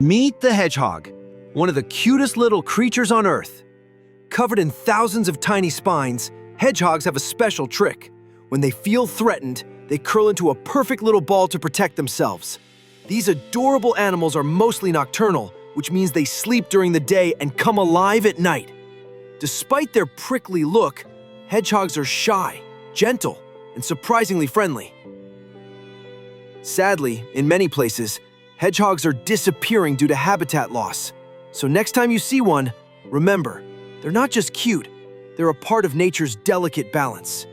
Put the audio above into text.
Meet the hedgehog, one of the cutest little creatures on Earth. Covered in thousands of tiny spines, hedgehogs have a special trick. When they feel threatened, they curl into a perfect little ball to protect themselves. These adorable animals are mostly nocturnal, which means they sleep during the day and come alive at night. Despite their prickly look, hedgehogs are shy, gentle, and surprisingly friendly. Sadly, in many places, hedgehogs are disappearing due to habitat loss. So next time you see one, remember, they're not just cute, they're a part of nature's delicate balance.